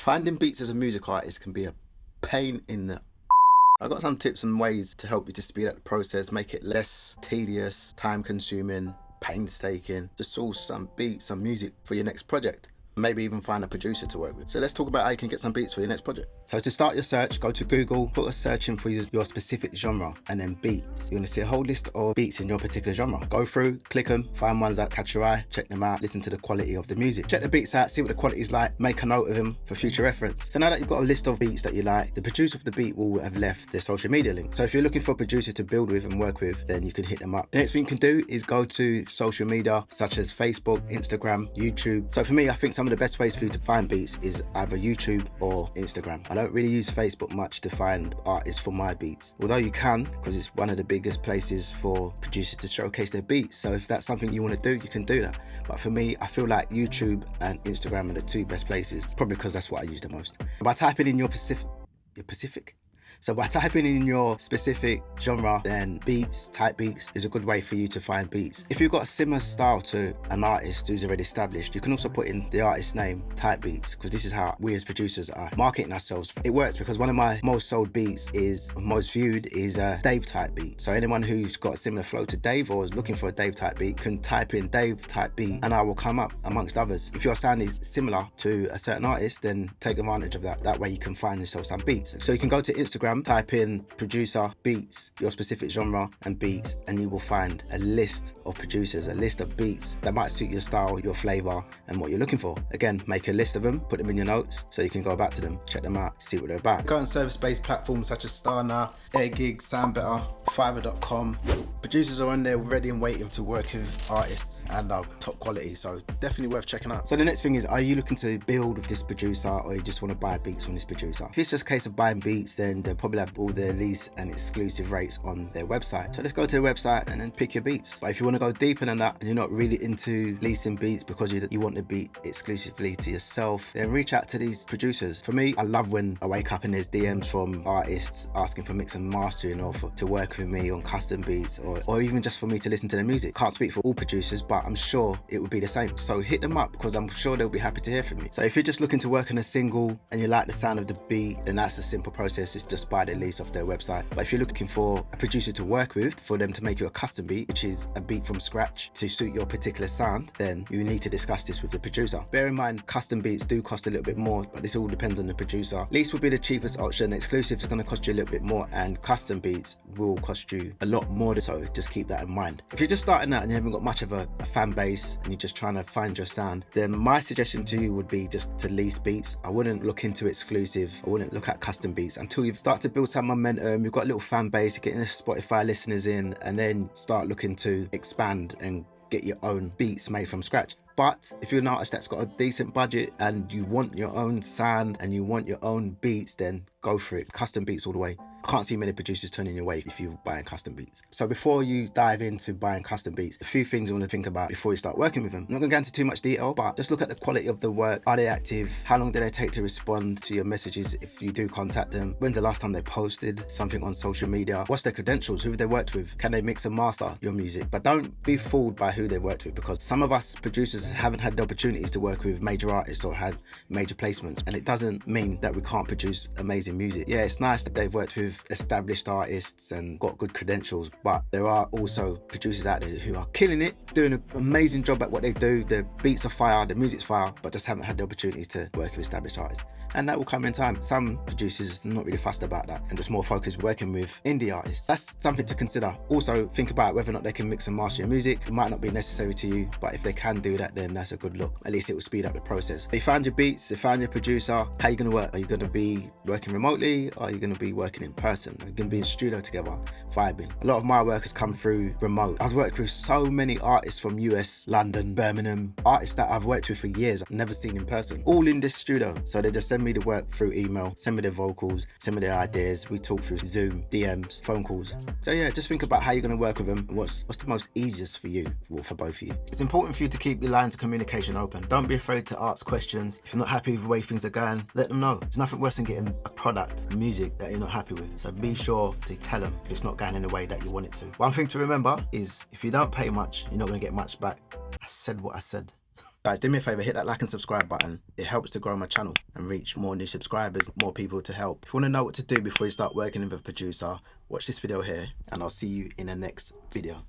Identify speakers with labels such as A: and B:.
A: Finding beats as a music artist can be a pain in the... I've got some tips and ways to help you to speed up the process, make it less tedious, time consuming, painstaking, to source some beats, some music for your next project. Maybe even find a producer to work with. So let's talk about how you can get some beats for your next project. So to start your search, go to Google, put a search in for your specific genre and then beats. You're gonna see a whole list of beats in your particular genre. Go through, click them, find ones that catch your eye, check them out, listen to the quality of the music. Check the beats out, see what the quality is like, make a note of them for future reference. So now that you've got a list of beats that you like, the producer of the beat will have left their social media link. So if you're looking for a producer to build with and work with, then you can hit them up. The next thing you can do is go to social media such as Facebook, Instagram, YouTube. So for me, I think some of the best ways for you to find beats is either YouTube or Instagram. I don't really use Facebook much to find artists for my beats, although you can, because it's one of the biggest places for producers to showcase their beats. So if that's something you want to do, you can do that. But for me, I feel like YouTube and Instagram are the two best places, probably because that's what I use the most. By typing in So by typing in your specific genre, then beats, type beats is a good way for you to find beats. If you've got a similar style to an artist who's already established, you can also put in the artist's name, type beats, because this is how we as producers are marketing ourselves. It works because one of my most sold beats most viewed is a Dave type beat. So anyone who's got a similar flow to Dave or is looking for a Dave type beat can type in Dave type beat and I will come up amongst others. If your sound is similar to a certain artist, then take advantage of that. That way you can find yourself some beats. So you can go to Instagram, type in producer, beats, your specific genre and beats, and you will find a list of producers, a list of beats that might suit your style, your flavor and what you're looking for. Again, make a list of them, put them in your notes so you can go back to them, check them out, see what they're about. Go on service-based platforms such as Starna, Airgig, SoundBetter, Fiverr.com. Producers are on there ready and waiting to work with artists and are top quality, so definitely worth checking out. So the next thing is, are you looking to build with this producer or you just want to buy beats from this producer? If it's just a case of buying beats, then they'll probably have all their lease and exclusive rates on their website. So let's go to the website and then pick your beats. But if you want to go deeper than that and you're not really into leasing beats because you want the beat exclusively to yourself, then reach out to these producers. For me, I love when I wake up and there's DMs from artists asking for mix and mastering or to work with me on custom beats or even just for me to listen to their music. Can't speak for all producers, but I'm sure it would be the same. So hit them up because I'm sure they'll be happy to hear from you. So if you're just looking to work on a single and you like the sound of the beat, then that's a simple process. It's just buy the lease off their website. But if you're looking for a producer to work with, for them to make you a custom beat, which is a beat from scratch to suit your particular sound, then you need to discuss this with the producer. Bear in mind, custom beats do cost a little bit more, but this all depends on the producer. Lease will be the cheapest option, exclusive is going to cost you a little bit more, and custom beats will cost you a lot more, so just keep that in mind. If you're just starting out and you haven't got much of a fan base and you're just trying to find your sound, then my suggestion to you would be just to lease beats. I wouldn't look into exclusive, I wouldn't look at custom beats until you've started to build some momentum, you've got a little fan base, you're getting the Spotify listeners in, and then start looking to expand and get your own beats made from scratch. But if you're an artist that's got a decent budget and you want your own sound and you want your own beats, then go for it. Custom beats all the way. I can't see many producers turning your way if you're buying custom beats. So before you dive into buying custom beats, a few things you want to think about before you start working with them. I'm not going to go into too much detail, but just look at the quality of the work. Are they active? How long do they take to respond to your messages if you do contact them? When's the last time they posted something on social media? What's their credentials? Who have they worked with? Can they mix and master your music? But don't be fooled by who they worked with, because some of us producers haven't had the opportunities to work with major artists or had major placements, and it doesn't mean that we can't produce amazing music. Yeah, it's nice that they've worked with established artists and got good credentials, but there are also producers out there who are killing it, doing an amazing job at what they do. Their beats are fire, their music's fire, but just haven't had the opportunities to work with established artists. And that will come in time. Some producers are not really fussed about that and just more focused working with indie artists. That's something to consider. Also think about whether or not they can mix and master your music. It might not be necessary to you, but if they can do that, then that's a good look. At least it will speed up the process. You found your beats, you found your producer. How are you going to work? Are you going to be working remotely? Or are you going to be working in person? Are you going to be in studio together, vibing? A lot of my work has come through remote. I've worked with so many artists from US, London, Birmingham, artists that I've worked with for years, I've never seen in person, all in this studio. So they just send me the work through email, send me their vocals, send me their ideas. We talk through Zoom, DMs, phone calls. So yeah, just think about how you're going to work with them and what's the most easiest for you, or for both of you. It's important for you to keep your lines of communication open. Don't be afraid to ask questions. If you're not happy with the way things are going, let them know. There's nothing worse than getting a product, music that you're not happy with. So be sure to tell them if it's not going in the way that you want it to. One thing to remember is if you don't pay much, you're not going to get much back. I said what I said. Guys, do me a favor, hit that like and subscribe button. It helps to grow my channel and reach more new subscribers, more people to help. If you want to know what to do before you start working with a producer, watch this video here, and I'll see you in the next video.